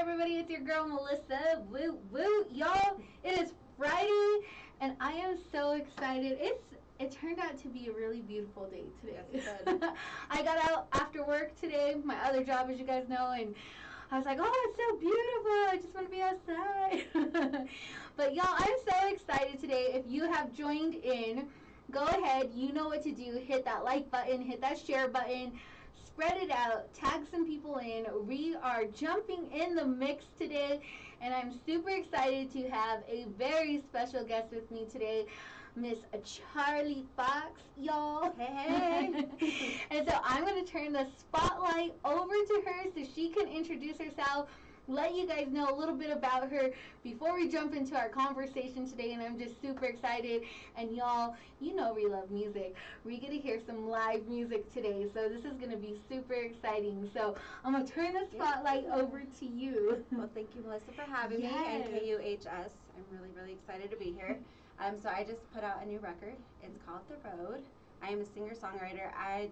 everybody? It's your girl Melissa. Woo woo, y'all! It is Friday, and I am so excited. It turned out to be a really beautiful day today. Yes, it did. I got out after work today, my other job, as you guys know, and I was like, oh, it's so beautiful. I just want to be outside. But y'all, I'm so excited today. If you have joined in, go ahead. You know what to do. Hit that like button. Hit that share button. Spread it out. Tag some people in. We are jumping in the mix today, and I'm super excited to have a very special guest with me today, Miss Charlie Fox, y'all. Hey. And so I'm going to turn the spotlight over to her so she can introduce herself, let you guys know a little bit about her before we jump into our conversation today. And I'm just super excited. And y'all, you know we love music. We're going to hear some live music today, so this is going to be super exciting. So I'm going to turn the spotlight over to you. Well, thank you, Melissa, for having me and KUHS. I'm really, really excited to be here. So I just put out a new record. It's called The Road. I am a singer-songwriter. I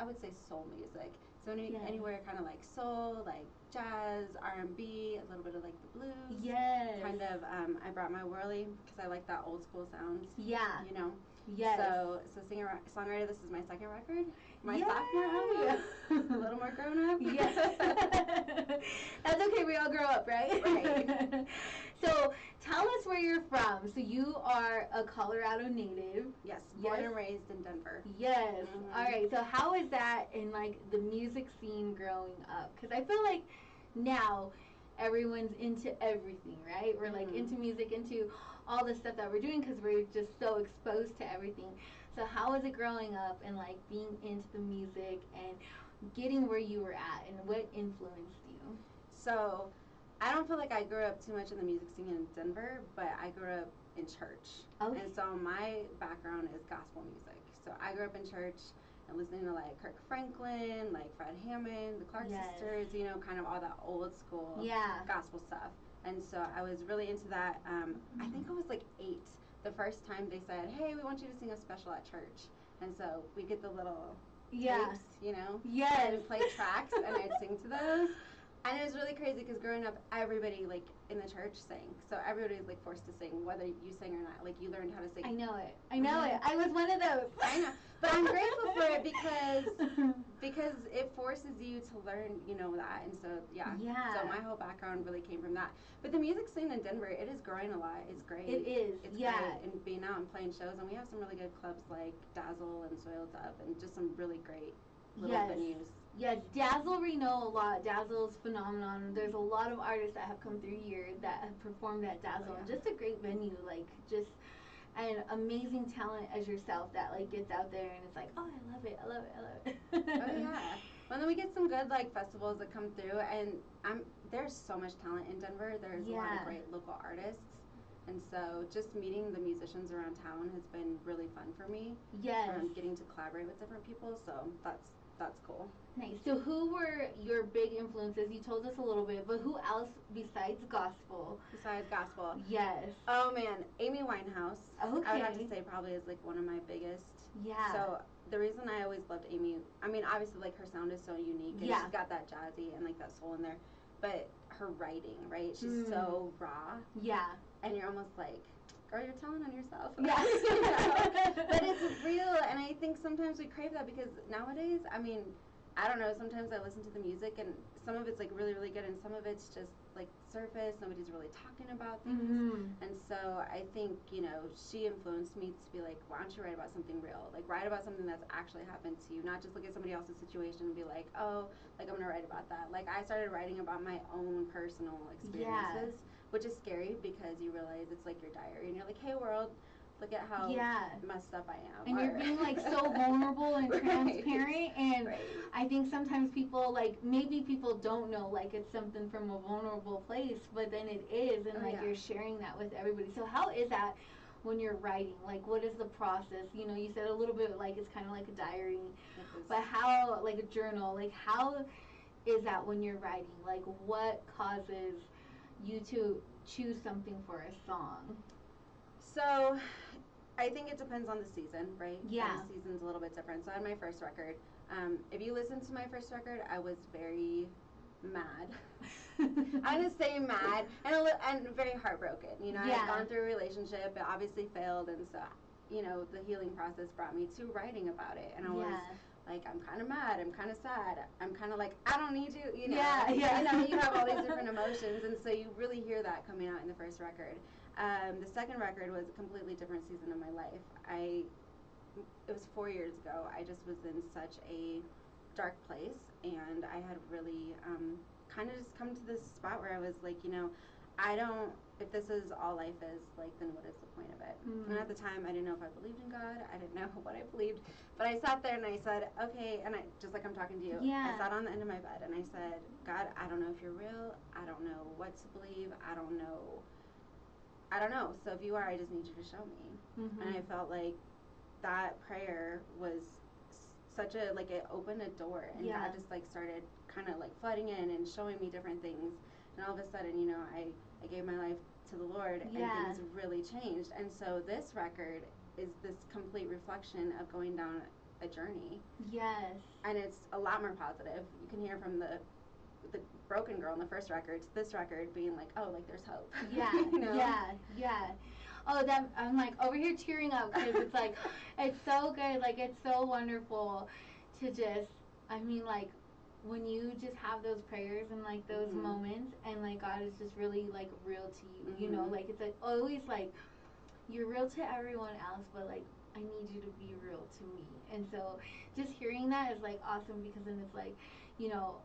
would say soul music. So anywhere kind of like soul, like jazz, R&B, a little bit of like the blues. Yes. Kind of, I brought my whirly because I like that old school sounds. Yeah. You know? Yes. So singer-songwriter, this is my second record. My sophomore album. A little more grown up. Yes. That's okay, we all grow up, right? Right. So tell us where you're from. So you are a Colorado native. Yes, born and raised in Denver. Yes. Mm-hmm. All right. So how is that in like the music scene growing up? Because I feel like now everyone's into everything, right? We're like into music, into all the stuff that we're doing because we're just so exposed to everything. So how was it growing up and like being into the music and getting where you were at, and what influenced you? So I don't feel like I grew up too much in the music scene in Denver, but I grew up in church. Okay. And so my background is gospel music. So I grew up in church and listening to like Kirk Franklin, like Fred Hammond, the Clark Sisters, you know, kind of all that old school gospel stuff. And so I was really into that. I think I was like 8 the first time they said, hey, we want you to sing a special at church. And so we get the little tapes, you know, and play tracks, and I'd sing to those. And it was really crazy because growing up, everybody like in the church sang. So everybody was like forced to sing, whether you sang or not. Like you learned how to sing. I know it. I know it. I was one of those. I know, but I'm grateful for it because it forces you to learn, you know, that. And so So my whole background really came from that. But the music scene in Denver, it is growing a lot. It's great. It is. It's great. And being out and playing shows, and we have some really good clubs like Dazzle and Soiled Up, and just some really great little venues. Yes, Dazzle we know a lot. Dazzle's phenomenon. There's a lot of artists that have come through here that have performed at Dazzle. And just a great venue, like just an amazing talent as yourself that like gets out there and it's like, oh, I love it, I love it, I love it. Oh yeah. Well, then we get some good like festivals that come through, and there's so much talent in Denver. There's a lot of great local artists. And so just meeting the musicians around town has been really fun for me. Yes. Getting to collaborate with different people, so that's cool. Nice. So who were your big influences? You told us a little bit, but who else besides gospel? Besides gospel? Yes. Oh man, Amy Winehouse. Okay. I would have to say probably is like one of my biggest. Yeah. So the reason I always loved Amy, I mean obviously like her sound is so unique, and she's got that jazzy and like that soul in there, but her writing, right? She's so raw. Yeah. And you're almost like, girl, you're telling on yourself. Yes. You know? But it's real, and I think sometimes we crave that because nowadays, I mean, I don't know, sometimes I listen to the music and some of it's like really, really good, and some of it's just like surface, nobody's really talking about things. And so I think, you know, she influenced me to be like, why don't you write about something real? Like write about something that's actually happened to you, not just look at somebody else's situation and be like, oh, like I'm gonna write about that. Like I started writing about my own personal experiences, which is scary because you realize it's like your diary and you're like, hey world, look at how messed up I am. And you're being like so vulnerable and transparent, and I think sometimes people like, maybe people don't know like it's something from a vulnerable place, but then it is, and like you're sharing that with everybody. So how is that when you're writing? Like what is the process? You know, you said a little bit like it's kind of like a diary, but how, like a journal, like how is that when you're writing? Like what causes you to choose something for a song? So, I think it depends on the season, right? Yeah. Every season's a little bit different. So, on my first record, if you listen to my first record, I was very mad. I'm gonna say mad and very heartbroken. You know, I had gone through a relationship, it obviously failed, and so, you know, the healing process brought me to writing about it, and I was like, I'm kind of mad, I'm kind of sad, I'm kind of like, I don't need you, you know. You know, you have all these different emotions, and so you really hear that coming out in the first record. The second record was a completely different season of my life. It was 4 years ago. I just was in such a dark place, and I had really kind of just come to this spot where I was like, you know, if this is all life is, like, then what is the point of it? Mm-hmm. And at the time, I didn't know if I believed in God. I didn't know what I believed. But I sat there and I said, okay, and just like I'm talking to you, I sat on the end of my bed and I said, God, I don't know if you're real. I don't know what to believe. I don't know. So if you are, I just need you to show me. Mm-hmm. And I felt like that prayer was such a, like, it opened a door, and God just, like, started kind of, like, flooding in and showing me different things. And all of a sudden, you know, I gave my life to the Lord, and things really changed. And so this record is this complete reflection of going down a journey. Yes. And it's a lot more positive. You can hear from the broken girl in the first record to this record being like, oh, like, there's hope. Yeah. You know? Yeah. Oh, that I'm, like, over here tearing up because it's like, it's so good. Like, it's so wonderful to just, I mean, like, when you just have those prayers and, like, those moments, and, like, God is just really, like, real to you, you know, like, it's, like, always, like, you're real to everyone else, but, like, I need you to be real to me. And so just hearing that is, like, awesome, because then it's, like, you know,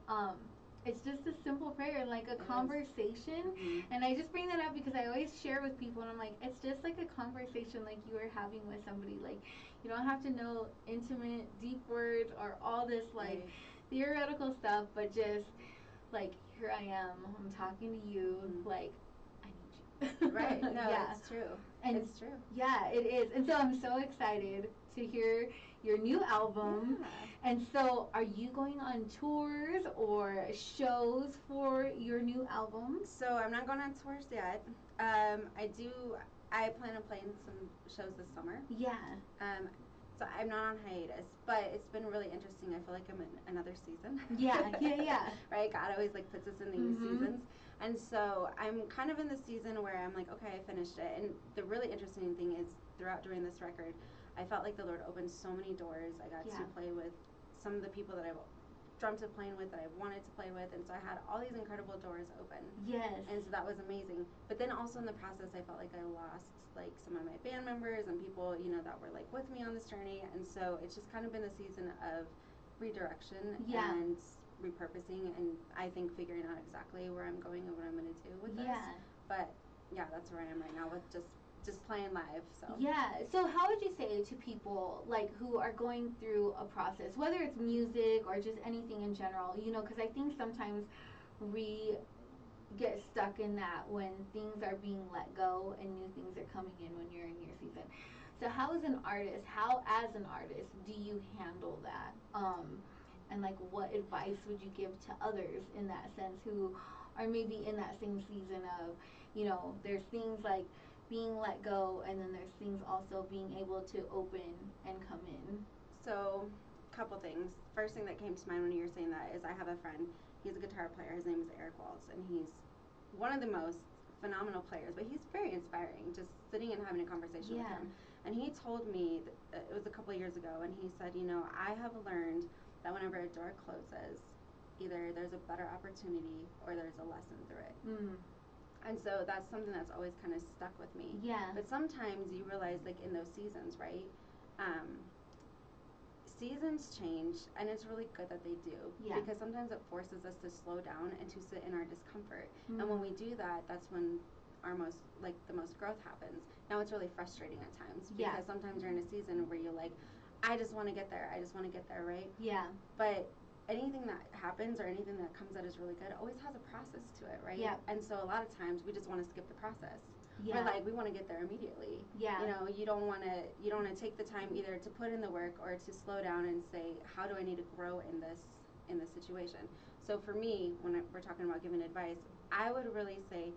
it's just a simple prayer, like a conversation. And I just bring that up because I always share with people, and I'm like, it's just like a conversation like you were having with somebody. Like, you don't have to know intimate, deep words or all this, like, theoretical stuff, but just, like, here I am, I'm talking to you, like, I need you. Right. No, it's true. And it's true. Yeah, it is. And so I'm so excited to hear your new album. Yeah. And so are you going on tours or shows for your new album? So I'm not going on tours yet. I plan on playing some shows this summer. Yeah. So I'm not on hiatus, but it's been really interesting. I feel like I'm in another season. Yeah. Right? God always, like, puts us in these seasons. And so I'm kind of in the season where I'm like, okay, I finished it. And the really interesting thing is during this record, I felt like the Lord opened so many doors. I got to play with some of the people that I've dreamt of playing with, that I wanted to play with, and so I had all these incredible doors open. Yes. And so that was amazing. But then also in the process, I felt like I lost, like, some of my band members and people, you know, that were, like, with me on this journey. And so it's just kind of been a season of redirection and repurposing, and I think figuring out exactly where I'm going and what I'm going to do with this. But yeah, that's where I am right now with just playing live. So so how would you say to people, like, who are going through a process, whether it's music or just anything in general, you know, because I think sometimes we get stuck in that when things are being let go and new things are coming in when you're in your season. So how as an artist do you handle that, and, like, what advice would you give to others in that sense who are maybe in that same season of, you know, there's things like being let go, and then there's things also being able to open and come in? So, couple things. First thing that came to mind when you were saying that is I have a friend. He's a guitar player. His name is Eric Waltz, and he's one of the most phenomenal players, but he's very inspiring, just sitting and having a conversation with him. And he told me, that it was a couple of years ago, and he said, you know, I have learned that whenever a door closes, either there's a better opportunity or there's a lesson through it. And so that's something that's always kind of stuck with me. Yeah. But sometimes you realize, like, in those seasons, right? Seasons change, and it's really good that they do. Yeah. Because sometimes it forces us to slow down and to sit in our discomfort. And when we do that, that's when the most growth happens. Now, it's really frustrating at times, because sometimes you're in a season where you're like, I just want to get there, right? Yeah. But anything that happens or anything that comes out is really good always has a process to it, right? Yeah. And so a lot of times we just want to skip the process. Yeah. We're like, we want to get there immediately. Yeah. You know, you don't want to take the time either to put in the work or to slow down and say, how do I need to grow in this situation? So for me, when we're talking about giving advice, I would really say,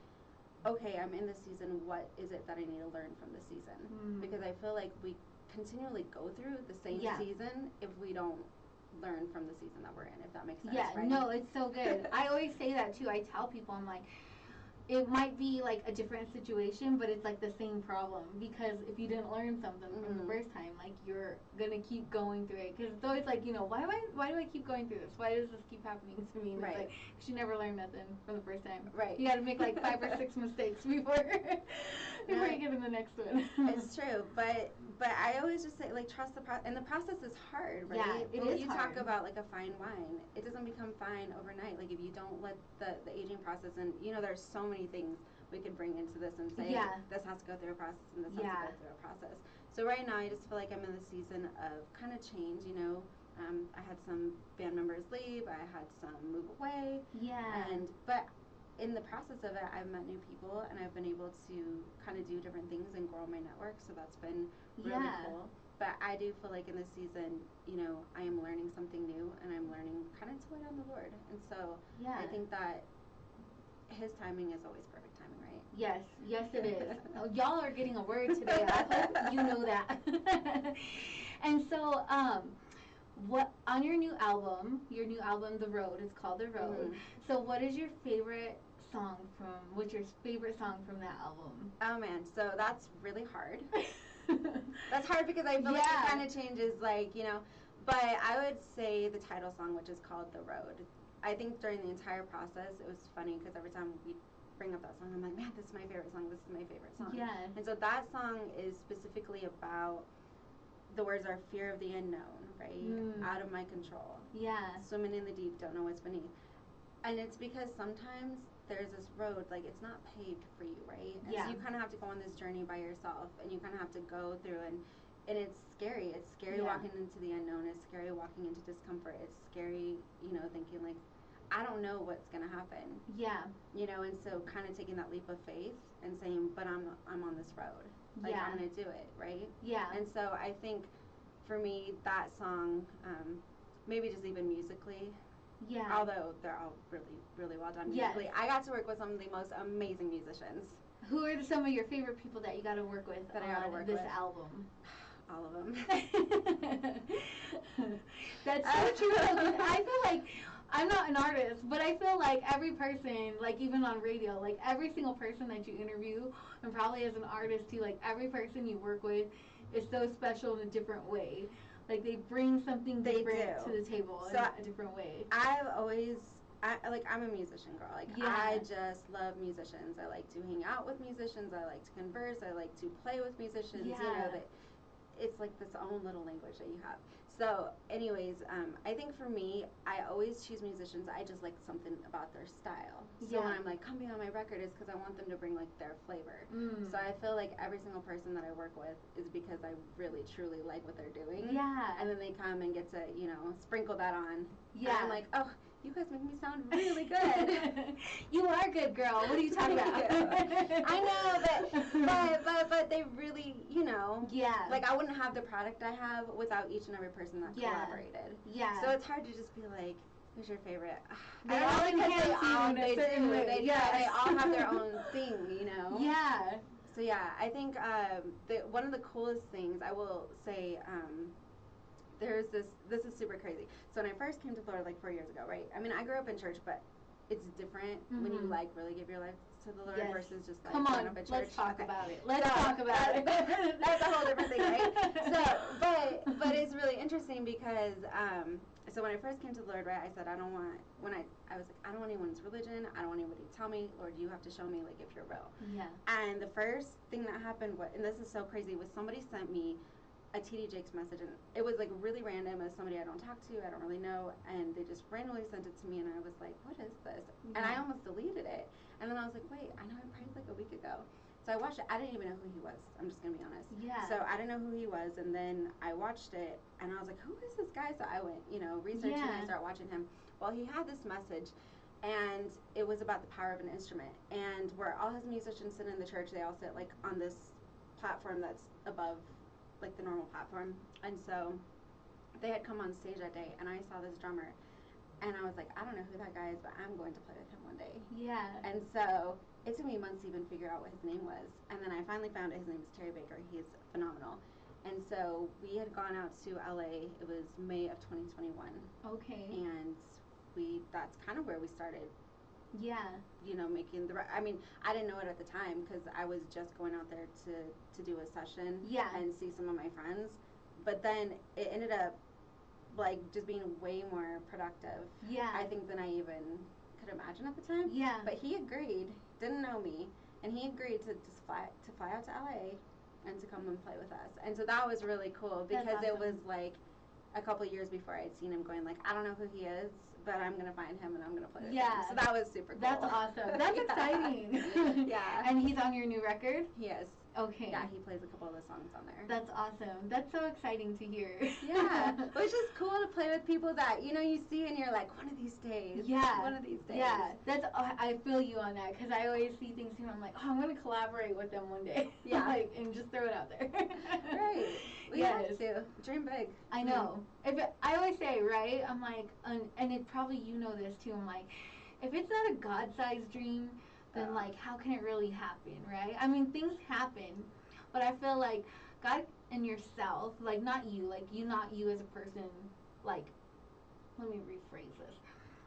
okay, I'm in this season. What is it that I need to learn from this season? Because I feel like we continually go through the same season if we don't learn from the season that we're in, if that makes sense. Yeah, right? no, it's so good. I always say that too. I tell people, I'm like, it might be like a different situation, but it's like the same problem, because if you didn't learn something from the first time, like, you're gonna keep going through it, because it's always like, why do I keep going through this? Why does this keep happening to me? And Right. it's like, because you never learned nothing from the first time. Right. You got to make like 5 or 6 mistakes before you get in the next one. It's true, but I always just say, like, trust the process, and the process is hard, right? Yeah, it is you hard. talk about like a fine wine, it doesn't become fine overnight. Like, if you don't let the aging process, and there's so many things we could bring into this and say, this has to go through a process and this has to go through a process. So right now I just feel like I'm in the season of kind of change. I had some band members leave, I had some move away, but in the process of it, I've met new people, and I've been able to kind of do different things and grow my network, so that's been really cool. But I do feel like in this season, I am learning something new, and I'm learning kind of to wait on the Lord. And so I think that His timing is always perfect timing, right? Yes it is. Y'all are getting a word today. I hope you know that. And so, what on your new album, The Road, it's called The Road. So what is your favorite song what's your favorite song from that album? Oh man, so that's really hard. That's hard because I feel like it kind of changes, but I would say the title song, which is called The Road. I think during the entire process, it was funny because every time we bring up that song, I'm like, man, this is my favorite song, this is my favorite song. And so that song is specifically about, the words are fear of the unknown, right? Out of my control. Swimming in the deep, don't know what's beneath. And it's because sometimes there's this road, like, it's not paved for you, right? And so you kind of have to go on this journey by yourself, and you kind of have to go through, and it's scary. It's scary walking into the unknown. It's scary walking into discomfort. It's scary, thinking, like, I don't know what's going to happen. And so kind of taking that leap of faith and saying, but I'm on this road. Like, I'm going to do it, right? And so I think, for me, that song, maybe just even musically, although they're all really, really well done musically, I got to work with some of the most amazing musicians. Who are some of your favorite people that you got to work with on this album? All of them. That's so true. I feel like, I'm not an artist, but I feel like every person, like, even on radio, like, every single person that you interview, and probably as an artist too, like, every person you work with is so special in a different way. Like, they bring something different to the table in a different way. I'm a musician girl. Like, I just love musicians. I like to hang out with musicians. I like to converse. I like to play with musicians. It's like this own little language that you have. So, anyways, I think for me, I always choose musicians. I just like something about their style. So when I'm like, come be on my record, it's because I want them to bring, like, their flavor. So I feel like every single person that I work with is because I really, truly like what they're doing. And then they come and get to, sprinkle that on. And I'm like, oh, you guys make me sound really good. You are good, girl. What are you talking about? I know, but they really, like, I wouldn't have the product I have without each and every person that collaborated. So it's hard to just be like, who's your favorite? They all have their own thing, So I think one of the coolest things I will say, there's this is super crazy. So when I first came to Florida, like, 4 years ago, right? I mean, I grew up in church, but it's different when you, like, really give your life to the Lord versus just, like, growing up in church. Let's talk about it. Let's talk about it. That's a whole different thing, right? So, but it's really interesting because, so when I first came to the Lord, right, I said, I was like, I don't want anyone's religion. I don't want anybody to tell me. Lord, you have to show me, like, if you're real. And the first thing that happened, and this is so crazy, was somebody sent me a TD Jakes message, and it was, like, really random. As somebody I don't talk to, I don't really know, and they just randomly sent it to me, and I was like, what is this? And I almost deleted it, and then I was like, wait, I know I prayed, like, a week ago. So I watched it. I didn't even know who he was. I'm just gonna be honest. So I didn't know who he was, and then I watched it, and I was like, who is this guy? So I went, researching, and I started watching him. Well, he had this message, and it was about the power of an instrument, and where all his musicians sit in the church, they all sit, like, on this platform that's above, like, the normal platform. And so they had come on stage that day, and I saw this drummer, and I was like, I don't know who that guy is, but I'm going to play with him one day. And so it took me months to even figure out what his name was, and then I finally found it. His name is Terry Baker. He's phenomenal. And so we had gone out to LA. It was May of 2021. Okay. And that's kind of where we started. Yeah. You know, making I mean, I didn't know it at the time because I was just going out there to do a session. Yeah. And see some of my friends. But then it ended up like just being way more productive. Yeah. I think than I even could imagine at the time. Yeah. But he agreed, didn't know me, and he agreed to just fly out to LA and to come and play with us. And so that was really cool because That's awesome. it was like a couple years before I'd seen him going like, I don't know who he is, but I'm going to find him and I'm going to play with him. So that was super cool. That's awesome. That's exciting. Yeah. And he's on your new record? He is. Okay. Yeah, he plays a couple of the songs on there. That's awesome. That's so exciting to hear. Yeah. Which is cool to play with people that, you know, you see and you're like, one of these days. Yeah. One of these days. Yeah. I feel you on that because I always see things and I'm like, oh, I'm going to collaborate with them one day. Yeah. Like, and just throw it out there. Right. We have to. Dream big. I know. I always say, right? I'm like, and it probably you know this too. I'm like, if it's not a God-sized dream, then like how can it really happen, right? I mean, things happen, but I feel like God and yourself, like not you as a person, like, let me rephrase this.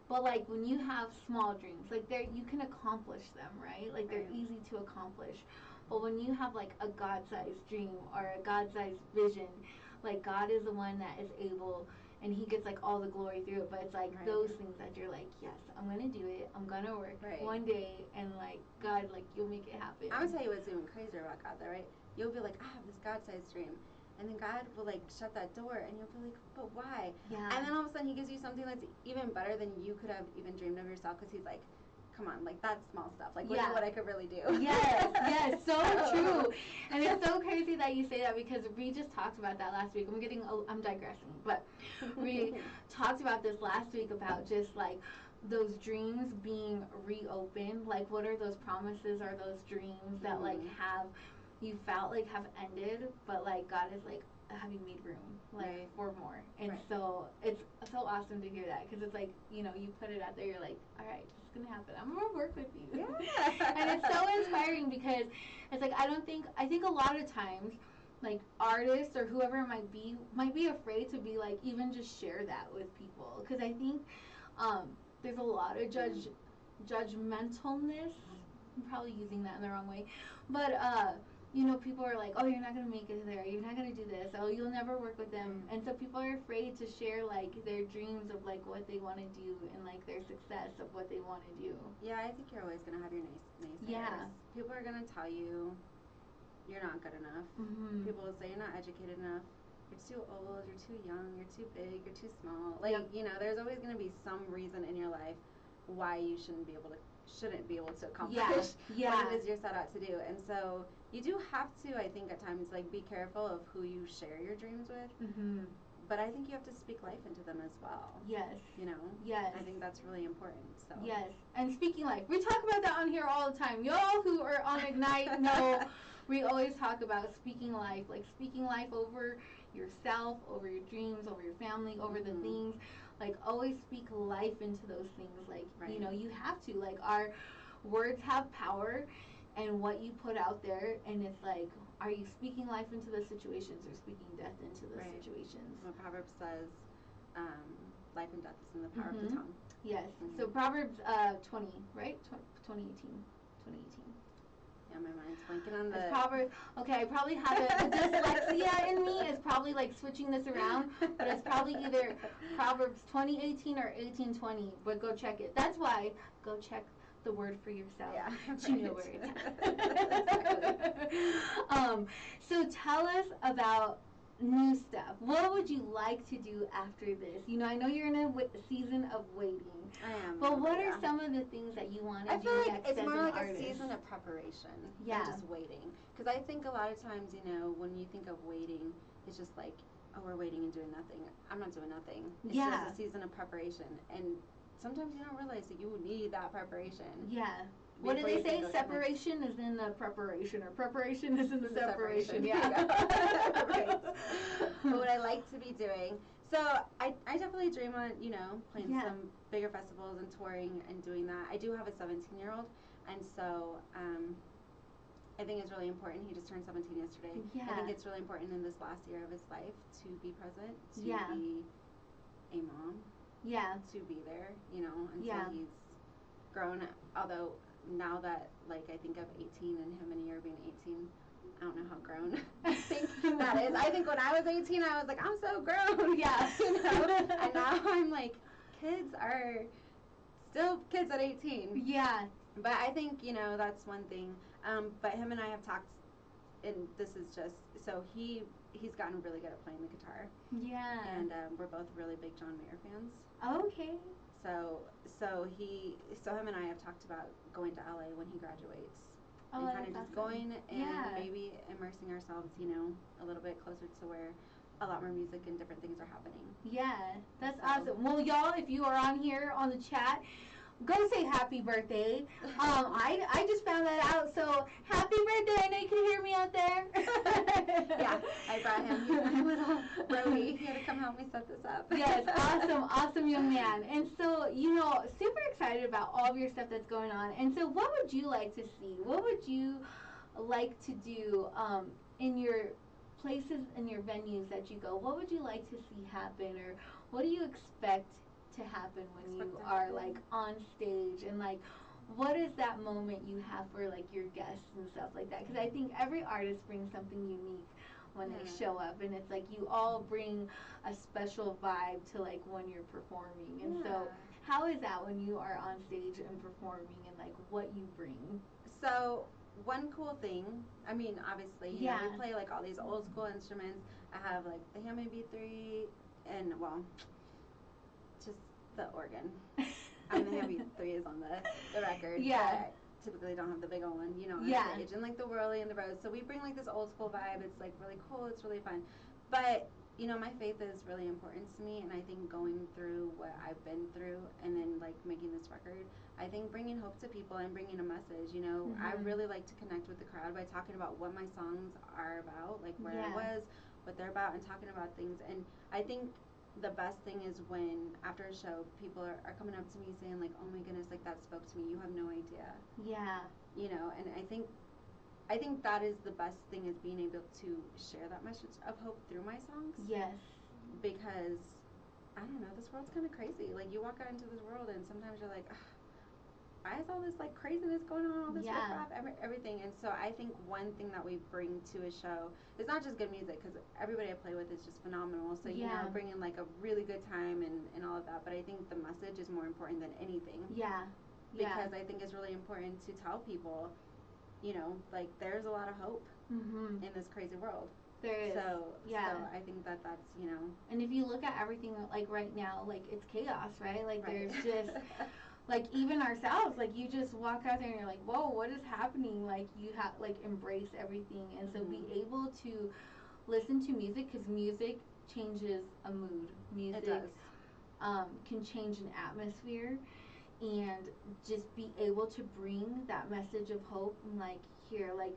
But like when you have small dreams, like you can accomplish them, right? Like they're easy to accomplish. But when you have like a God-sized dream or a God-sized vision, like God is the one that is able, and he gets like all the glory through it. But it's like those things that you're like, yes, I'm gonna do it. I'm gonna work one day, and like God, like you'll make it happen. I'm gonna tell you what's even crazier about God, though, right? You'll be like, I have this God-sized dream, and then God will like shut that door, and you'll be like, but why? Yeah. And then all of a sudden, he gives you something that's even better than you could have even dreamed of yourself, because he's like, come on, like that's small stuff. Like look at what I could really do. Yes, so true. And it's so crazy that you say that because we just talked about that last week. I'm digressing, but we talked about this last week about just like those dreams being reopened. Like what are those promises or those dreams that like you felt like have ended, but like God is like having made room like for more. And so it's so awesome to hear that because it's like, you know, you put it out there, you're like, all right, this is gonna happen, I'm gonna work with you. And it's so inspiring because it's like I think a lot of times like artists or whoever it might be afraid to be like even just share that with people because I think there's a lot of judgmentalness. I'm probably using that in the wrong way, but you know, people are like, oh, you're not going to make it there, you're not going to do this, oh, you'll never work with them. And so people are afraid to share, like, their dreams of, like, what they want to do and, like, their success of what they want to do. Yeah, I think you're always going to have your naysayers. Yeah. People are going to tell you you're not good enough. Mm-hmm. People will say you're not educated enough. You're too old, you're too young, you're too big, you're too small. Like, you know, there's always going to be some reason in your life why you shouldn't be able to accomplish what it is you're set out to do. And so you do have to, I think, at times, like, be careful of who you share your dreams with. Mm-hmm. But I think you have to speak life into them as well. Yes. You know? Yes. I think that's really important. So. Yes. And speaking life. We talk about that on here all the time. Y'all who are on Ignite know we always talk about speaking life. Like, speaking life over yourself, over your dreams, over your family, over the things. Like, always speak life into those things. Like, you know, you have to. Like, our words have power and what you put out there. And it's like, are you speaking life into the situations or speaking death into the situations? What Proverbs says, life and death is in the power of the tongue. Yes. So Proverbs 20, right? 2018. Yeah, my mind's blanking on the... Proverbs. Okay, I probably have it. The dyslexia in me is probably like switching this around, but it's probably either Proverbs 20:18 or 18:20. But go check it. That's why go check the word for yourself. Yeah, you know where it's at. So tell us about new stuff. What would you like to do after this? You know, I know you're in a season of waiting. I am. But what are some of the things that you want to do feel like next it's as more an like artist? a season of preparation than just waiting. Because I think a lot of times, you know, when you think of waiting, it's just like, oh, we're waiting and doing nothing. I'm not doing nothing. It's just a season of preparation. And sometimes you don't realize that you need that preparation. Yeah. What do they say? Separation is in the preparation, or preparation is in the separation. Yeah. Right. But what I like to be doing, so I definitely dream on, you know, playing some bigger festivals and touring and doing that. I do have a 17-year-old, and so I think it's really important. He just turned 17 yesterday. Yeah. I think it's really important in this last year of his life to be present, to Yeah. be a mom, Yeah. to be there, you know, until Yeah. he's grown. Although now that, like, I think of 18 and him and a year being 18, I don't know how grown I think that is. I think when I was 18, I was like, I'm so grown. Yeah. You know? And now I'm like, kids are still kids at 18. Yeah. But I think, you know, that's one thing. But him and I have talked, and this is just, so he's gotten really good at playing the guitar. Yeah. And we're both really big John Mayer fans. Okay. So him and I have talked about going to LA when he graduates. Oh, And kind of that's just awesome. going and Yeah. maybe immersing ourselves, you know, a little bit closer to where a lot more music and different things are happening. Yeah, that's So. awesome. Well, y'all, if you are on here on the chat, go say happy birthday. I just found that out, so happy birthday. I know you can hear me out there. Yeah, I brought him. He's my little roadie. He had to come help me set this up. Yes, awesome young man. And so, you know, super excited about all of your stuff that's going on. And so what would you like to see? What would you like to do in your places, in your venues that you go? What would you like to see happen, or what do you expect to happen when you are like on stage, and like what is that moment you have for like your guests and stuff like that? Because I think every artist brings something unique when they show up, and it's like you all bring a special vibe to like when you're performing. And so how is that when you are on stage and performing, and like what you bring? So one cool thing, I mean, obviously, you know, we play like all these old school instruments. I have like the Hammond B3 and, well, just the organ. I mean, the Hammond B3 is on the record. Yeah. But typically don't have the big old one, you know, on stage. And like the whirly and the rose. So we bring like this old school vibe. It's like really cool. It's really fun. But, you know, my faith is really important to me, and I think going through what I've been through and then like making this record, I think bringing hope to people and bringing a message, you know, I really like to connect with the crowd by talking about what my songs are about, like where I was, what they're about, and talking about things. And I think the best thing is when after a show people are coming up to me saying like, oh my goodness, like that spoke to me, you have no idea. Yeah. You know, and I think that is the best thing, is being able to share that message of hope through my songs. Yes. Because I don't know, this world's kind of crazy. Like you walk out into this world and sometimes you're like, why is all this like craziness going on, all this riff-raff, everything. And so I think one thing that we bring to a show is not just good music, because everybody I play with is just phenomenal. So you know, bringing like a really good time and all of that. But I think the message is more important than anything. Yeah. Because I think it's really important to tell people, you know, like there's a lot of hope in this crazy world. There is. So I think that's, you know. And if you look at everything like right now, like it's chaos, right? Like there's just like even ourselves, like you just walk out there and you're like, whoa, what is happening? Like you have like embrace everything, and so be able to listen to music, because music changes a mood. Music can change an atmosphere, and just be able to bring that message of hope, and like here, like,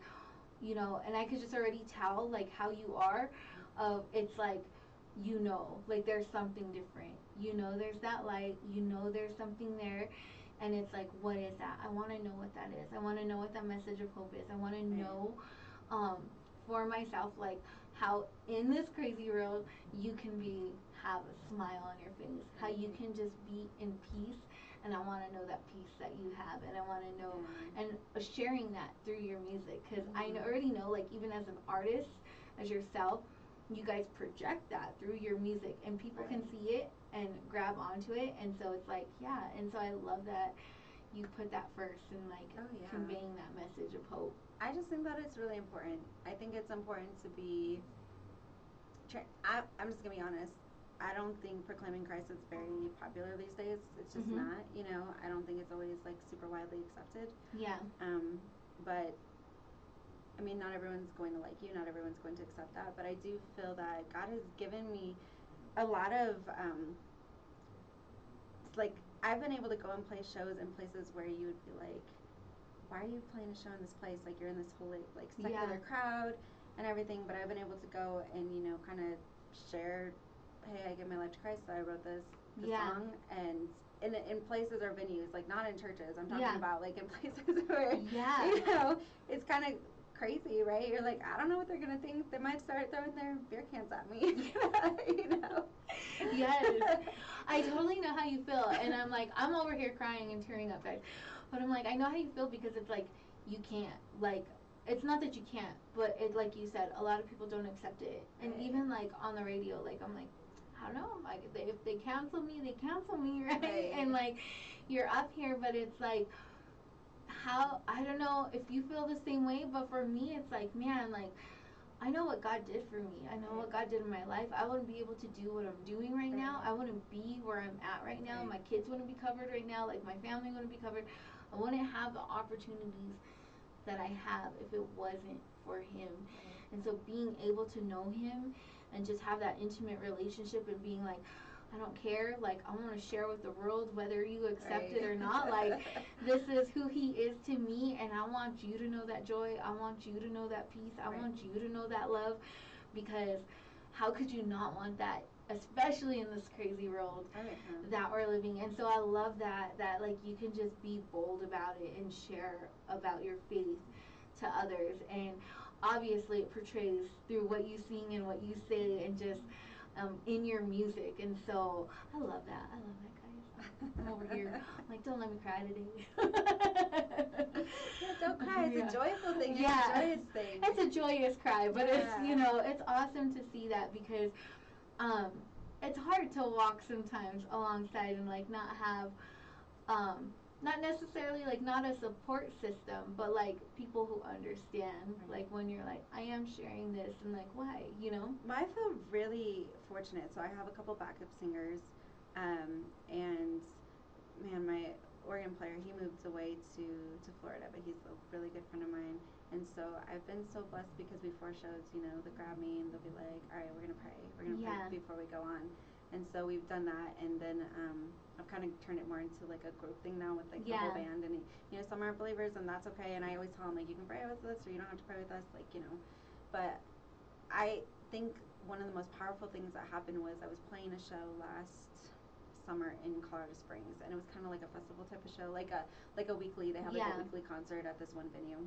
you know, and I could just already tell like how you are, it's like, you know, like there's something different, you know, there's that light, you know, there's something there, and it's like, what is that? I want to know what that is. I want to know what that message of hope is. I want to know for myself, like how in this crazy world you can have a smile on your face, how you can just be in peace. And I want to know that peace that you have, and I want to know, and sharing that through your music, because I already know, like, even as an artist, as yourself, you guys project that through your music, and people can see it and grab onto it, and so it's like, and so I love that you put that first, and like conveying that message of hope. I just think that it's really important. I think it's important to be, I'm just going to be honest, I don't think proclaiming Christ is very popular these days. It's just not, you know. I don't think it's always like super widely accepted. Yeah. But I mean, not everyone's going to like you. Not everyone's going to accept that. But I do feel that God has given me a lot of like, I've been able to go and play shows in places where you would be like, why are you playing a show in this place? Like you're in this whole like secular crowd and everything. But I've been able to go and, you know, kind of share, hey, I give my life to Christ, so I wrote this song, and in places or venues, like not in churches, I'm talking about like in places where, you know, it's kind of crazy, right? You're like, I don't know what they're gonna think. They might start throwing their beer cans at me. You know. Yes, I totally know how you feel, and I'm like, I'm over here crying and tearing up, guys. But I'm like, I know how you feel because it's like you can't, like, it's not that you can't, but it, like you said, a lot of people don't accept it, and Right. even like on the radio, like I'm like, I don't know, like if they cancel me, they cancel me, right? And like, you're up here, but it's like, how, I don't know if you feel the same way, but for me, it's like, man, like, I know what God did for me. I know what God did in my life. I wouldn't be able to do what I'm doing right now. I wouldn't be where I'm at right now. My kids wouldn't be covered right now. Like, my family wouldn't be covered. I wouldn't have the opportunities that I have if it wasn't for Him. And so being able to know Him and just have that intimate relationship and being like, I don't care, like, I want to share with the world whether you accept it or not. Like, this is who He is to me, and I want you to know that joy. I want you to know that peace. I want you to know that love, because how could you not want that, especially in this crazy world that we're living in? So I love that like you can just be bold about it and share about your faith to others, and obviously it portrays through what you sing and what you say and just in your music. And so I love that, guys. I'm over here like, don't let me cry today. Don't cry, it's a joyful thing. It's a joyous thing. It's a joyous cry, but it's, you know, it's awesome to see that, because it's hard to walk sometimes alongside and like not have not necessarily like not a support system, but like people who understand, like when you're like, I am sharing this, and like, why, you know? I feel really fortunate. So I have a couple backup singers, and man, my organ player, he moved away to Florida, but he's a really good friend of mine. And so I've been so blessed because before shows, you know, they'll grab me and they'll be like, all right, we're gonna pray pray before we go on. And so we've done that, and then I've kind of turned it more into like a group thing now with like the whole band. And you know, some aren't believers, and that's okay. And I always tell them, like, you can pray with us or you don't have to pray with us, like, you know. But I think one of the most powerful things that happened was I was playing a show last summer in Colorado Springs, and it was kind of like a festival type of show, like a weekly. They have like a weekly concert at this one venue,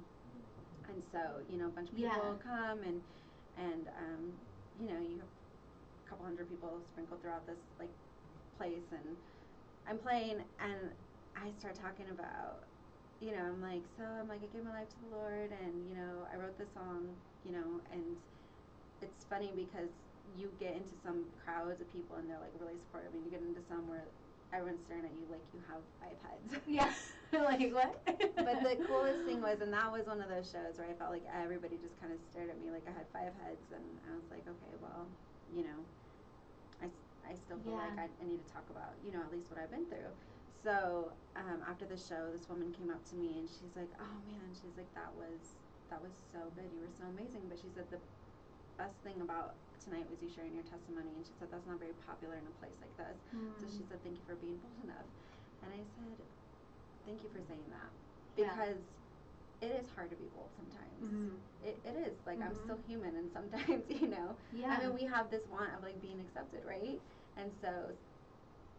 and so, you know, a bunch of people come, and you know, you have a couple hundred people sprinkled throughout this like place, and I'm playing, and I start talking about, you know, I'm like, I gave my life to the Lord, and you know, I wrote this song, you know. And it's funny because you get into some crowds of people and they're like really supportive, and you get into some where everyone's staring at you like you have 5 heads. Yeah. Like, what? But the coolest thing was, and that was one of those shows where I felt like everybody just kind of stared at me like I had 5 heads, and I was like, okay, well, you know, I still feel like I need to talk about, you know, at least what I've been through. So after the show, this woman came up to me and she's like, oh man, she's like, that was so good, you were so amazing. But she said the best thing about tonight was you sharing your testimony, and she said that's not very popular in a place like this. So she said, thank you for being bold enough. And I said, thank you for saying that, because it is hard to be bold sometimes. It is, like, I'm still human, and sometimes, you know, I mean, we have this want of like being accepted, right? And so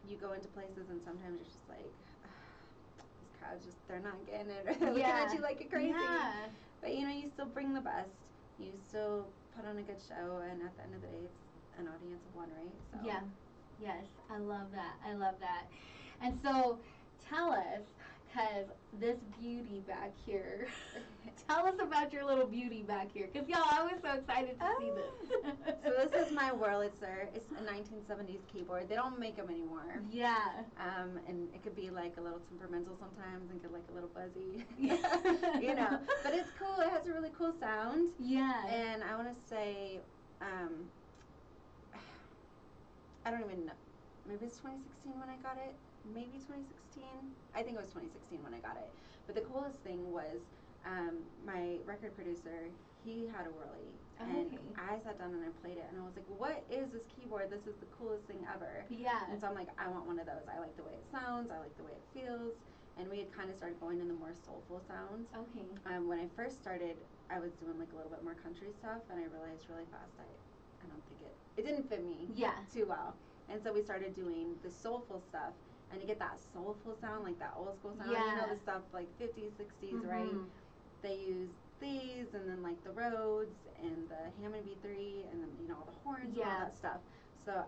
you go into places and sometimes you're just like, these crowds just, they're not getting it, or they're looking at you like you're crazy. But you know, you still bring the best, you still put on a good show, and at the end of the day, it's an audience of one, right? So Yes, I love that. And so tell us, because this beauty back here, tell us about your little beauty back here, because y'all, I was so excited to see this. So this is my Wurlitzer. It's a 1970s keyboard. They don't make them anymore. And it could be like a little temperamental sometimes, and get like a little buzzy. You know, but it's cool. It has a really cool sound. And I want to say, I don't even know. Maybe it's 2016 when I got it. Maybe 2016. I think it was 2016 when I got it. But the coolest thing was, my record producer, he had a Whirly, and I sat down and I played it, and I was like, what is this keyboard? This is the coolest thing ever. And so I'm like, I want one of those. I like the way it sounds. I like the way it feels. And we had kind of started going in the more soulful sounds. When I first started, I was doing like a little bit more country stuff, and I realized really fast I don't think it didn't fit me too well. And so we started doing the soulful stuff, and to get that soulful sound, like that old school sound, you know, the stuff like 50s, 60s, right? They use these, and then like the Rhodes and the Hammond B3, and then all the horns and all that stuff. So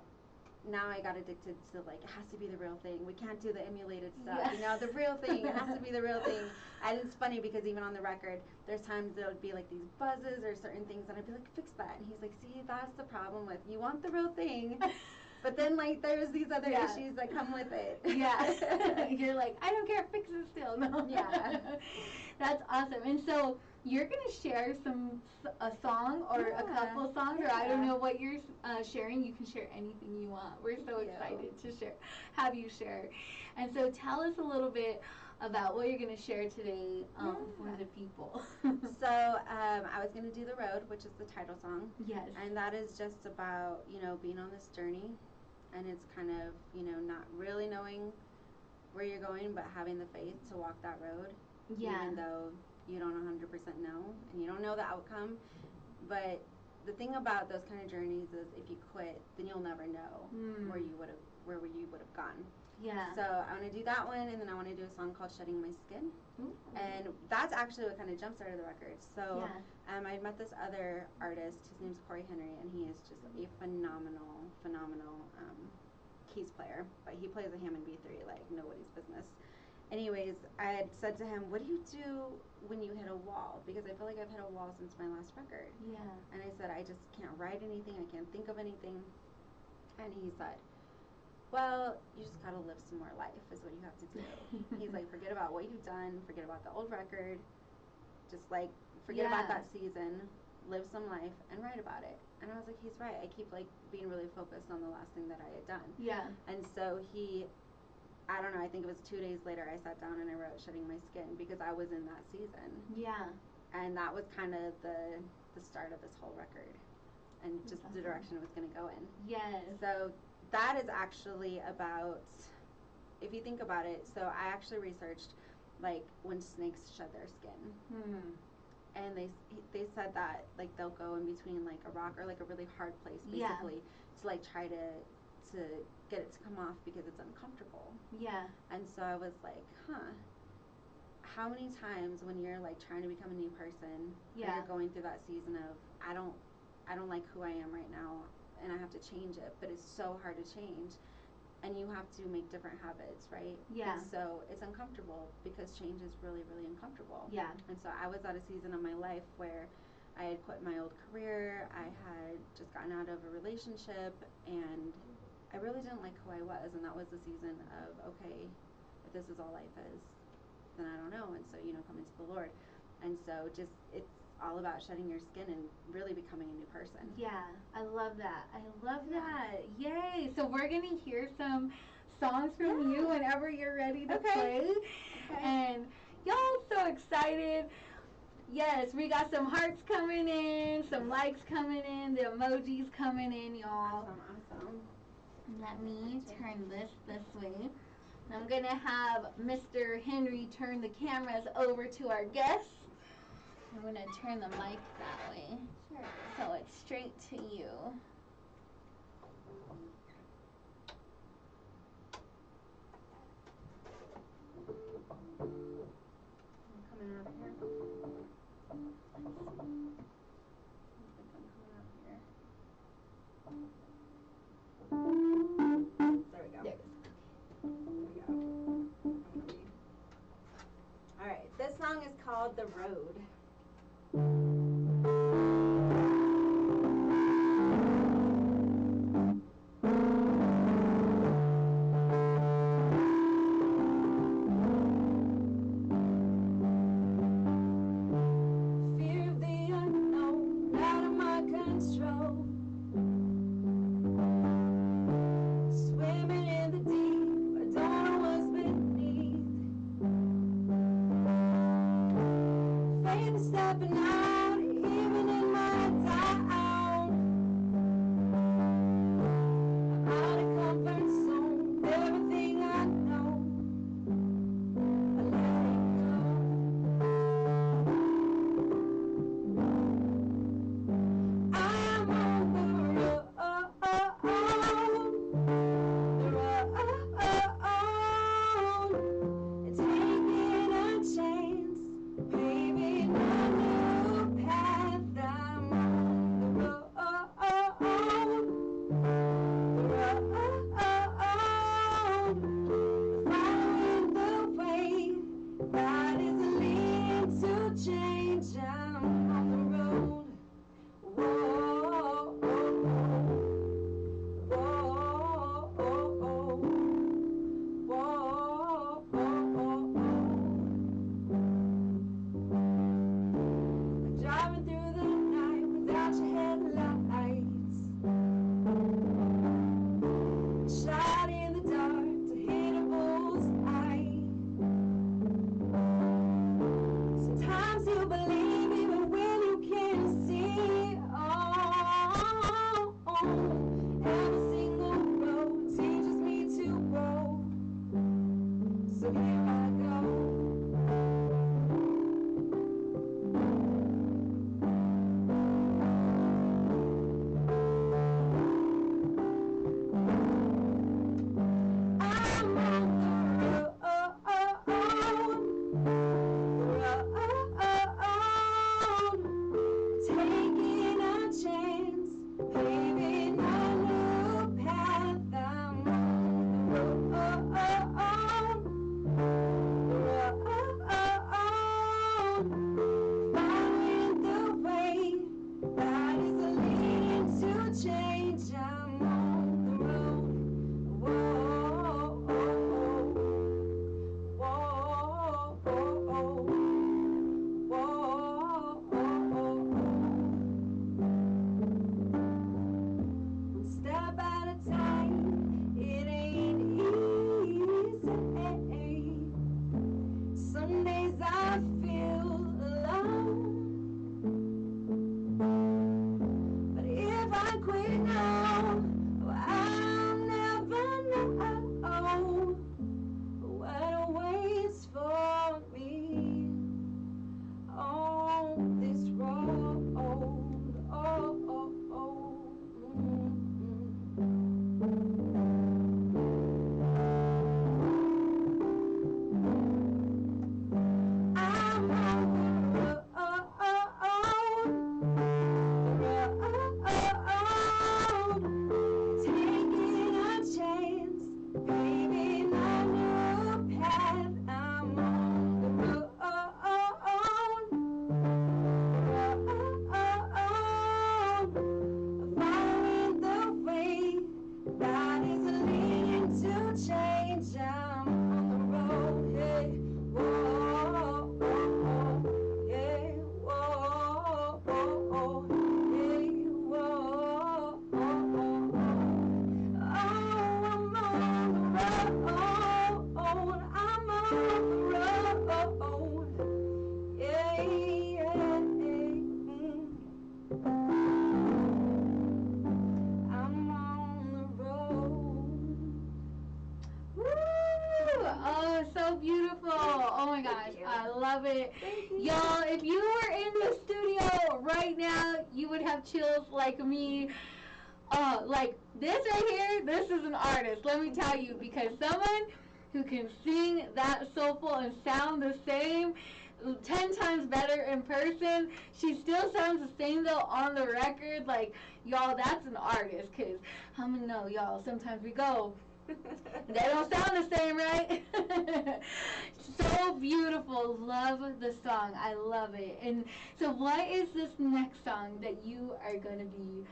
now I got addicted to like, it has to be the real thing. We can't do the emulated stuff. The real thing. It has to be the real thing. And it's funny because even on the record, there's times there would be like these buzzes or certain things, and I'd be like, fix that. And he's like, see, that's the problem with, you want the real thing, but then like there's these other issues that come with it. Yeah. You're like, I don't care, fix it still. No. Yeah. That's awesome. And so you're gonna share a song or a couple songs, or I don't know what you're sharing. You can share anything you want. We're so excited to have you share. And so tell us a little bit about what you're gonna share today for the people. So I was gonna do The Road, which is the title song. Yes. And that is just about being on this journey, and it's kind of not really knowing where you're going, but having the faith to walk that road. Yeah. Even though you don't 100% know, and you don't know the outcome. But the thing about those kind of journeys is, if you quit, then you'll never know where you would have gone. Yeah. So I want to do that one, and then I want to do a song called "Shedding My Skin," and that's actually what kind of jumpstarted the record. So I met this other artist. His name's Corey Henry, and he is just a phenomenal keys player. But he plays a Hammond B3 like nobody's business. Anyways, I had said to him, what do you do when you hit a wall? Because I feel like I've hit a wall since my last record. Yeah. And I said, I just can't write anything. I can't think of anything. And he said, well, you just got to live some more life is what you have to do. He's like, forget about what you've done. Forget about the old record. Just like, forget about that season. Live some life and write about it. And I was like, he's right. I keep like being really focused on the last thing that I had done. Yeah. And so I don't know, I think it was 2 days later I sat down and I wrote Shedding My Skin, because I was in that season. Yeah. And that was kind of the start of this whole record, and just the direction it was going to go in. Yes. So that is actually about, if you think about it, so I actually researched like when snakes shed their skin. And they said that like they'll go in between like a rock or like a really hard place basically to like try to get it to come off because it's uncomfortable. Yeah. And so I was like, how many times when you're like trying to become a new person, you're going through that season of I don't like who I am right now, and I have to change it, but it's so hard to change, and you have to make different habits, right? Yeah. And so it's uncomfortable because change is really, really uncomfortable. Yeah. And so I was at a season of my life where I had quit my old career, I had just gotten out of a relationship, and I really didn't like who I was, and that was the season of, okay, if this is all life is, then I don't know, and so, coming to the Lord. And so just, it's all about shedding your skin and really becoming a new person. Yeah, I love that. I love that. Yay! So we're going to hear some songs from you whenever you're ready to play. Okay. And y'all so excited. Yes, we got some hearts coming in, some likes coming in, the emojis coming in, y'all. Awesome. Let me turn this way. I'm going to have Mr. Henry turn the cameras over to our guests. I'm going to turn the mic that way. Sure. So it's straight to you. I'm coming out here. There we go. There it is. Alright, this song is called The Road. Fear of the unknown, out of my control. Swimming in the deep, I don't know what's beneath. Faith is stepping out, even in my doubt. I'm out of comfort zone, everything I know, I let it go. I'm on the road. Taking a chance, paving a new we know, I'll never know what awaits for me on this road. Oh, oh, oh. I'm on the road, taking a chance, paving a new path. I'm on the road, following the way that is leading to change. I'm on the road, hey, whoa, yeah, whoa, hey, whoa, I'm on the road, I'm on the road, yeah, I'm on the road. Woo! Oh, so beautiful. Oh my gosh, Thank you. I love it. Thank you. Y'all, if you were in the studio right now, you would have chills like me. Like this right here, this is an artist, let me tell you, because someone who can sing that soulful and sound the same 10 times better in person, she still sounds the same though on the record. Like, y'all, that's an artist, because how many know, y'all, sometimes we go, they don't sound the same, right? So beautiful. Love the song. I love it. And so what is this next song that you are going to be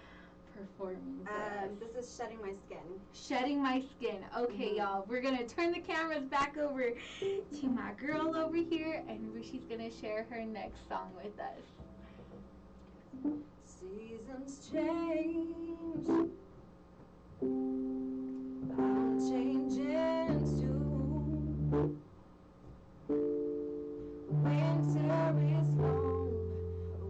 performing for us? This is Shedding My Skin. Shedding My Skin. Okay, y'all. We're going to turn the cameras back over to my girl over here, and she's going to share her next song with us. Seasons change, I'm changing too. Winter is long,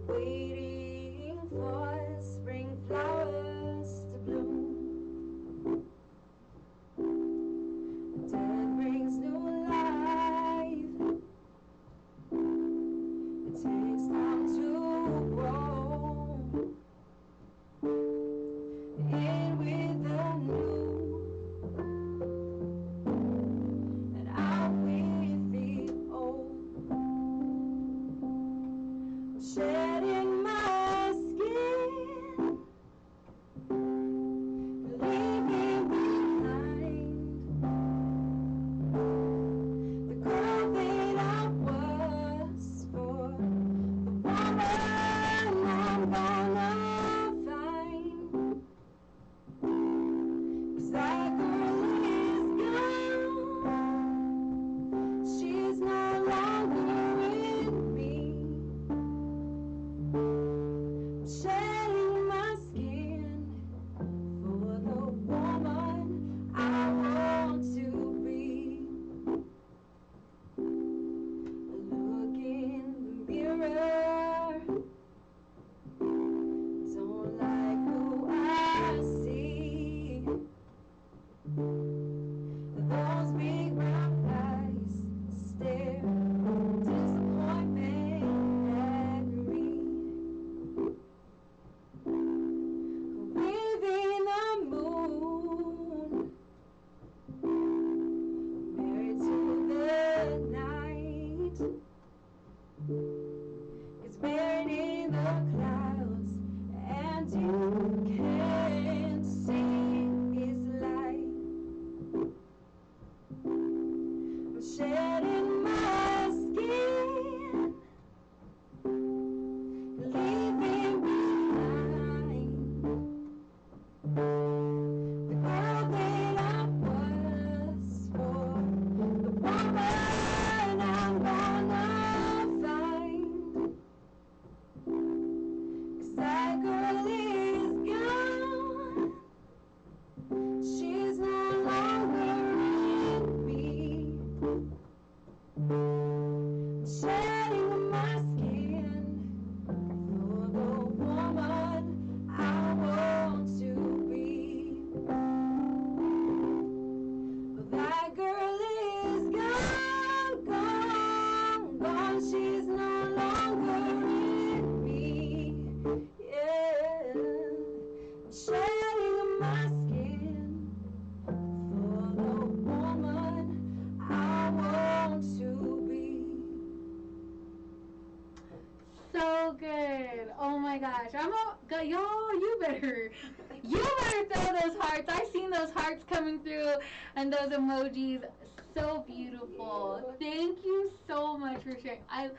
waiting for spring flowers to bloom. Death brings new life, it takes time to grow. gosh. Y'all, you better throw those hearts. I seen those hearts coming through and those emojis. So beautiful. Thank you so much for sharing. I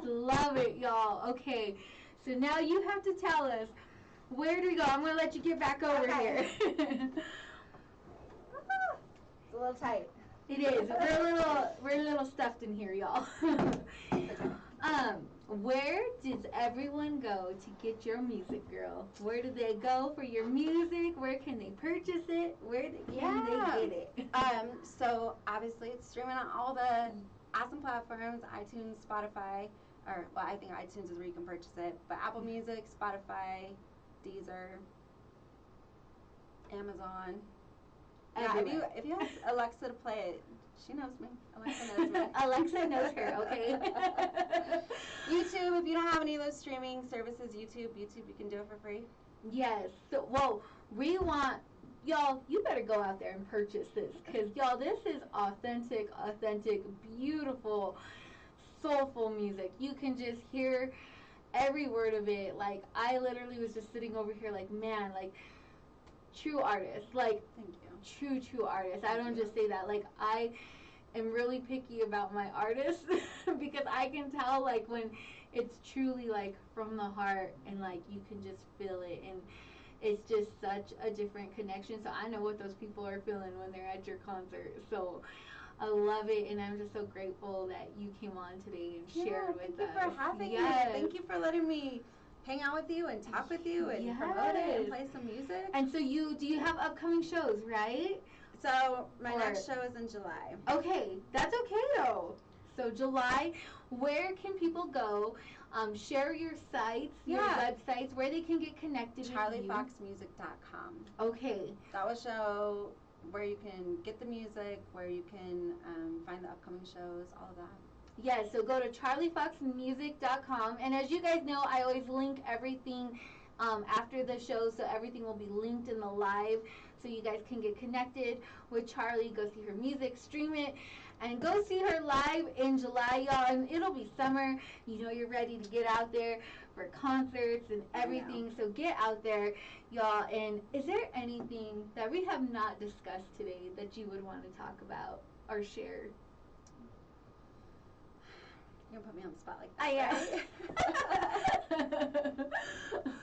love it, y'all. Okay, so now you have to tell us, where do we go? I'm going to let you get back over here. It's a little tight. It is. We're a little stuffed in here, y'all. Where does everyone go to get your music, girl? Where do they go for your music? Where can they purchase it? Where can they get it? So obviously it's streaming on all the awesome platforms, iTunes, Spotify, or well, I think iTunes is where you can purchase it, but Apple Music, Spotify, Deezer, Amazon. Yeah, if you ask Alexa to play it, she knows me. Alexa knows me. Alexa knows her, okay? YouTube, if you don't have any of those streaming services, YouTube, you can do it for free. Yes. So, well, we want, y'all, you better go out there and purchase this. Because, y'all, this is authentic, beautiful, soulful music. You can just hear every word of it. Like, I literally was just sitting over here like, man, like, true artist. Like, thank you. True artist. I don't just say that. Like, I am really picky about my artists because I can tell, like, when it's truly, like, from the heart and, like, you can just feel it. And it's just such a different connection. So I know what those people are feeling when they're at your concert. So I love it, and I'm just so grateful that you came on today and shared with us. Thank you for having me. Thank you for letting me hang out with you and talk with you and promote it and play some music. And so do you have upcoming shows, right? So my next show is in July. Okay, that's okay though. So July, where can people go? Share your sites, your websites, where they can get connected with you. CharlieFoxMusic.com. Okay. That will show where you can get the music, where you can find the upcoming shows, all of that. Yes, so go to CharlieFoxMusic.com. And as you guys know, I always link everything after the show, so everything will be linked in the live, so you guys can get connected with Charlie, go see her music, stream it, and go see her live in July, y'all. And it'll be summer. You know you're ready to get out there for concerts and everything, so get out there, y'all. And is there anything that we have not discussed today that you would want to talk about or share? You're gonna put me on the spot like that.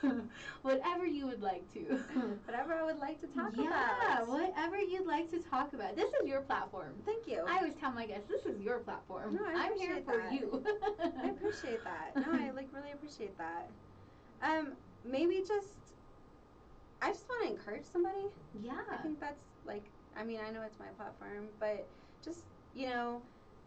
Yeah. Whatever you would like to. Whatever I would like to talk about. Yeah, whatever you'd like to talk about. This is your platform. Thank you. I always tell my guests, this is your platform. No, I'm here for you. I appreciate that. No, I really appreciate that. Maybe I just want to encourage somebody. Yeah. I think that's I know it's my platform, but just,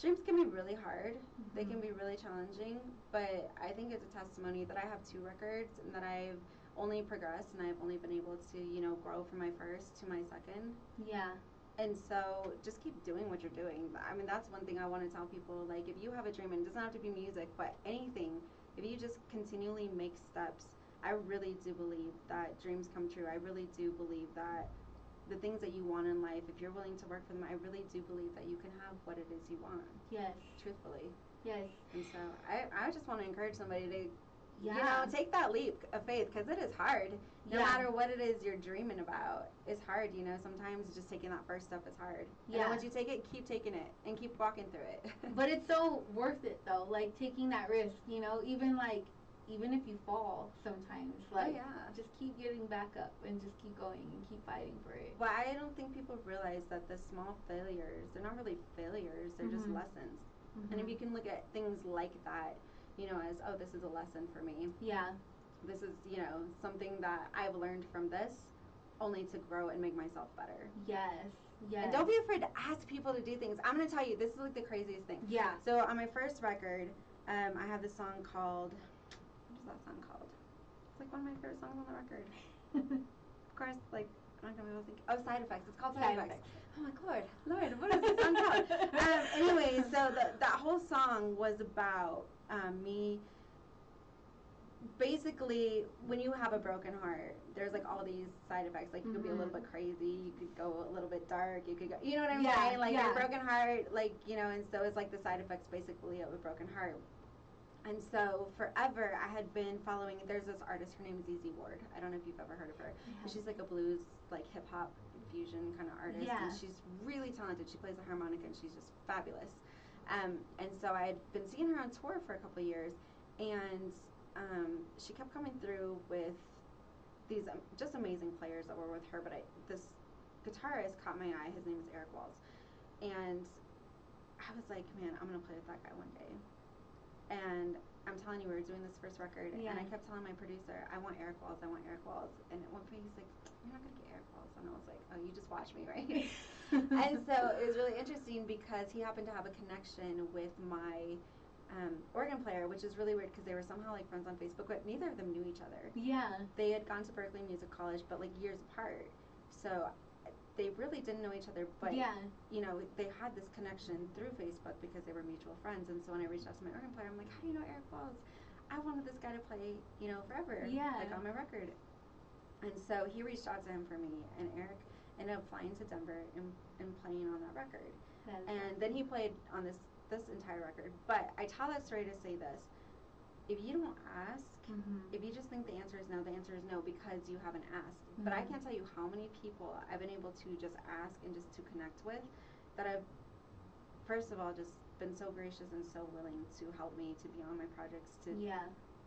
dreams can be really hard. They can be really challenging, but I think it's a testimony that I have 2 records and that I've only progressed and I've only been able to, grow from my first to my second. Yeah. And so just keep doing what you're doing. I mean, that's one thing I want to tell people. Like, if you have a dream, and it doesn't have to be music, but anything, if you just continually make steps, I really do believe that dreams come true. I really do believe that the things that you want in life, if you're willing to work for them, I really do believe that you can have what it is you want. Yes. Truthfully. Yes. And so I just want to encourage somebody to, take that leap of faith, because it is hard. No matter what it is you're dreaming about, it's hard. Sometimes just taking that first step is hard. Yeah. And then once you take it, keep taking it and keep walking through it. But it's so worth it though, like taking that risk, even if you fall sometimes, just keep getting back up and just keep going and keep fighting for it. Well, I don't think people realize that the small failures, they're not really failures, they're just lessons. And if you can look at things like that, as, oh, this is a lesson for me. Yeah. This is, something that I've learned from this, only to grow and make myself better. Yes. Yes. And don't be afraid to ask people to do things. I'm going to tell you, this is the craziest thing. Yeah. So on my first record, I have this song called, what is that song called? It's one of my favorite songs on the record. Of course, I'm not going to be able to think. Oh, Side Effects. It's called Side Effects. Oh my Lord, what is this song called? Anyway, so that whole song was about me. Basically, when you have a broken heart, there's all these side effects. You could be a little bit crazy, you could go a little bit dark, you could go, you know what I'm saying? Your broken heart, and so it's the side effects basically of a broken heart. And so forever I had been following, there's this artist, her name is Easy Ward. I don't know if you've ever heard of her. But she's like a blues, like hip hop fusion kind of artist. Yeah. And she's really talented. She plays the harmonica and she's just fabulous. And so I had been seeing her on tour for a couple of years. And she kept coming through with these just amazing players that were with her. But this guitarist caught my eye. His name is Eric Walls. And I was like, man, I'm going to play with that guy one day. And I'm telling you, we were doing this first record, and I kept telling my producer, I want Eric Walls, I want Eric Walls. And at one point he's like, you're not going to get Eric Walls. And I was like, oh, you just watch me, right? And so it was really interesting because he happened to have a connection with my organ player, which is really weird because they were somehow like friends on Facebook, but neither of them knew each other. Yeah. They had gone to Berklee Music College, but like years apart. So they really didn't know each other, but you know, they had this connection through Facebook because they were mutual friends. And so when I reached out to my organ player, I'm like, how do you know Eric Walls? I wanted this guy to play, you know, forever, like on my record. And so he reached out to him for me, and Eric ended up flying to Denver and playing on that record. And then he played on this entire record. But I tell that story to say this: if you don't ask, if you just think the answer is no, the answer is no because you haven't asked. But I can't tell you how many people I've been able to just ask and just to connect with that have, first of all, just been so gracious and so willing to help me, to be on my projects, to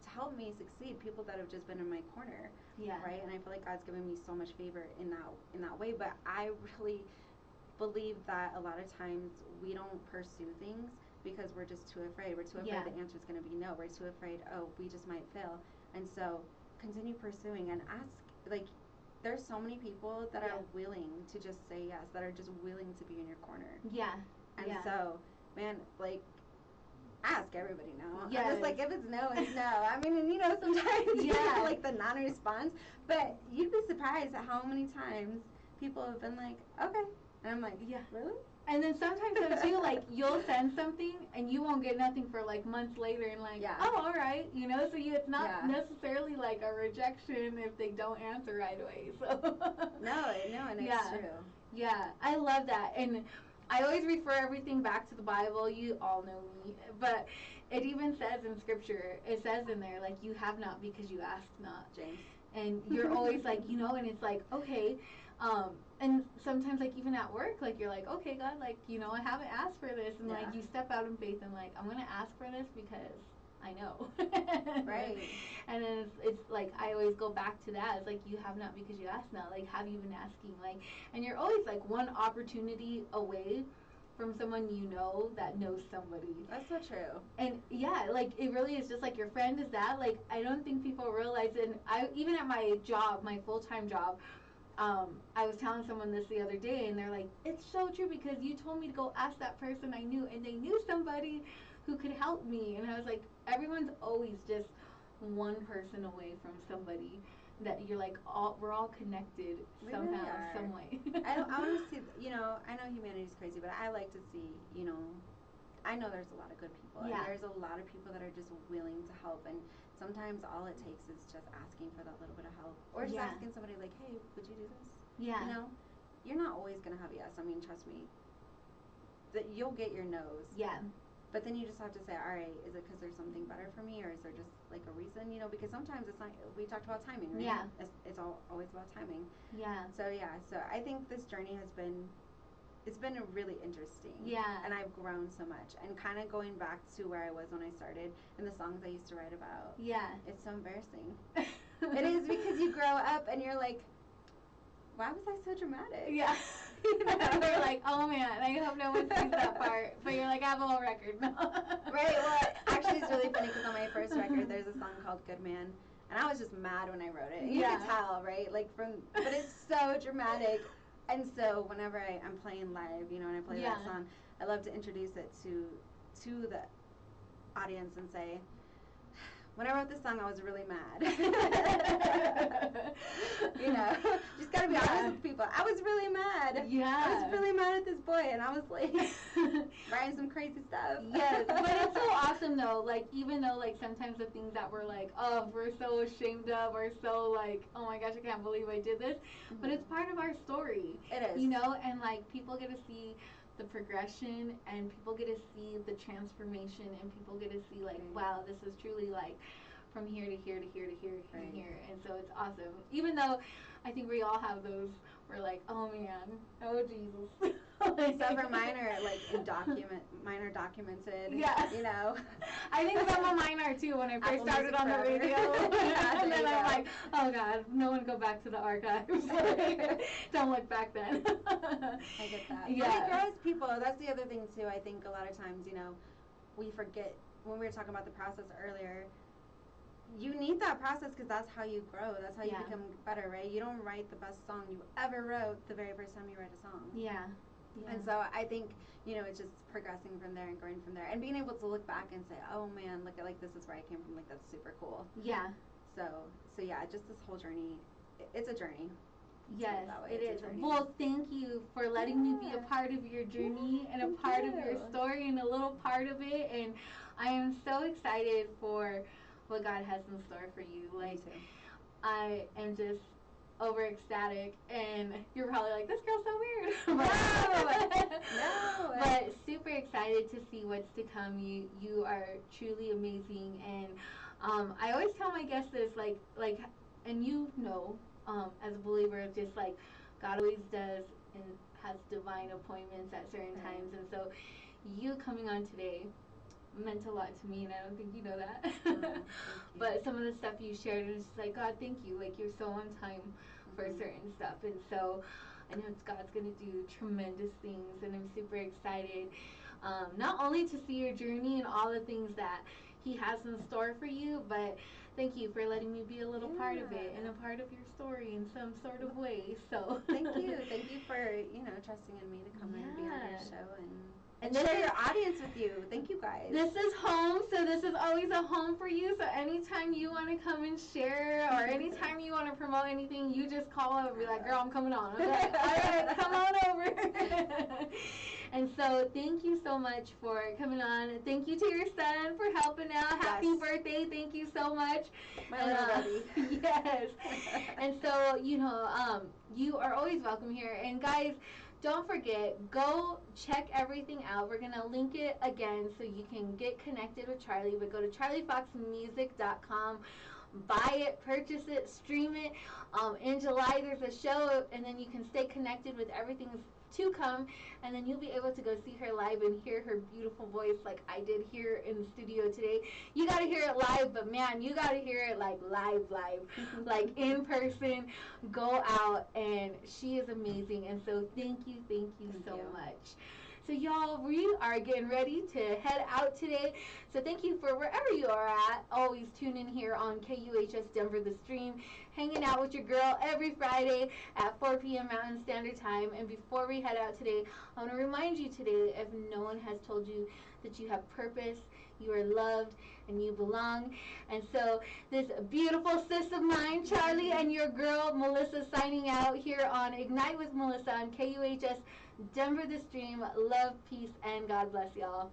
help me succeed. People that have just been in my corner, right? And I feel like God's given me so much favor in that way. But I really believe that a lot of times we don't pursue things because we're just too afraid. We're too afraid the answer is going to be no. We're too afraid, oh, we just might fail. And so continue pursuing and ask. Like, there's so many people that are willing to just say yes, that are just willing to be in your corner. And so, man, like, ask everybody now. I'm just like, if it's no, it's no. I mean, and you know, sometimes you get like the non-response, but you'd be surprised at how many times people have been like, okay. And I'm like, really? And then sometimes though too, like you'll send something and you won't get nothing for like months later, and like, oh, all right, you know. So it's not necessarily like a rejection if they don't answer right away. So no, and it's true. Yeah, I love that, and I always refer everything back to the Bible. You all know me, but it even says in Scripture, it says in there like, you have not because you ask not, James. And you're always like, you know, and it's like, okay. And sometimes, like, even at work, like, you're like, okay, God, like, you know, I haven't asked for this. And, like, you step out in faith and, like, I'm going to ask for this because I know. Right. And then it's, like, I always go back to that. It's like, you have not because you ask not. Like, have you been asking? Like, and you're always, like, one opportunity away from someone you know that knows somebody. That's so true. And, like, it really is just, like, your friend is that. Like, I don't think people realize it. And even at my job, my full-time job, I was telling someone this the other day, and they're like, it's so true because you told me to go ask that person I knew, and they knew somebody who could help me. And I was like, everyone's always just one person away from somebody that you're like, we're all connected somehow, some way. I want to see, you know, I know humanity's crazy, but I like to see, you know, I know there's a lot of good people, and there's a lot of people that are just willing to help, and sometimes all it takes is just asking for that little bit of help, or just asking somebody like, hey, would you do this? You know, you're not always going to have a yes. I mean, trust me, that you'll get your no's. But then you just have to say, all right, is it because there's something better for me, or is there just like a reason, you know, because sometimes it's not, we talked about timing, right? It's always about timing. So I think this journey has been, it's been really interesting. And I've grown so much. And kind of going back to where I was when I started and the songs I used to write about. It's so embarrassing. It is, because you grow up and you're like, why was I so dramatic? You're like, oh man, I hope no one sees that part. But you're like, I have a whole record now. Right, well, actually it's really funny because on my first record there's a song called Good Man. And I was just mad when I wrote it. You could tell, right? Like but it's so dramatic. And so whenever I'm playing live, you know, and I play that song, I love to introduce it to the audience and say, when I wrote this song, I was really mad. You know, just gotta be honest with people. I was really mad. I was really mad at this boy, and I was like writing some crazy stuff. But it's so awesome though. Like, even though like sometimes the things that we're like, oh, we're so ashamed of, or so like, oh my gosh, I can't believe I did this. But it's part of our story. It is. You know, and like people get to see the progression, and people get to see the transformation, and people get to see like, wow, this is truly like from here to here to here to here to here, and so it's awesome. Even though I think we all have those, we're like, oh man, oh Jesus. Some are minor documented. Yeah. You know. I think some of mine are too when I first started on the radio. Yeah, and then I'm like, oh God, no one go back to the archives. Don't look back then. I get that. Yeah. I grow as people. That's the other thing too. I think a lot of times, you know, we forget when we were talking about the process earlier. You need that process because that's how you grow. That's how you become better, right? You don't write the best song you ever wrote the very first time you write a song. Yeah. And so I think, you know, it's just progressing from there and growing from there. And being able to look back and say, oh man, look at like this is where I came from. Like that's super cool. Yeah. So yeah, just this whole journey. It's a journey. Yes, it is. Well, thank you for letting me be a part of your journey and a part of your story and a little part of it. And I am so excited for what God has in store for you. Like, I am just over ecstatic, and you're probably like, this girl's so weird. No. But super excited to see what's to come. You are truly amazing, and I always tell my guests this, like, and you know, as a believer, just like God always does and has divine appointments at certain times, and so you coming on today meant a lot to me, and I don't think you know that. But some of the stuff you shared is just like, God, thank you. Like, you're so on time for certain stuff, and so I know God's gonna do tremendous things, and I'm super excited. Not only to see your journey and all the things that He has in store for you, but thank you for letting me be a little part of it and a part of your story in some sort of way. So thank you for trusting in me to come in and be on your show and this share your audience with you. Thank you guys. This is home, so this is always a home for you. So anytime you want to come and share, or anytime you want to promote anything, you just call up and be like, girl, I'm coming on. I'm like, all right, come on over. And so thank you so much for coming on. Thank you to your son for helping out. Happy birthday. Thank you so much. My little buddy. Yes. And so, you are always welcome here. And guys, don't forget, go check everything out. We're going to link it again so you can get connected with Charlie. But go to charliefoxmusic.com. Buy it, purchase it, stream it. In July, there's a show, and then you can stay connected with everything to come, and then you'll be able to go see her live and hear her beautiful voice like I did here in the studio today. You got to hear it live, but man, you got to hear it like live, like in person. Go out, and she is amazing, and so thank you so much. So y'all, we are getting ready to head out today. So thank you for wherever you are at. Always tune in here on KUHS Denver The Stream, hanging out with your girl every Friday at 4 p.m. Mountain Standard Time. And before we head out today, I want to remind you today, if no one has told you, that you have purpose, you are loved, and you belong. And so this beautiful sis of mine, Charlie, and your girl, Melissa, signing out here on Ignite with Melissa on KUHS Denver The Stream. Love, peace, and God bless y'all.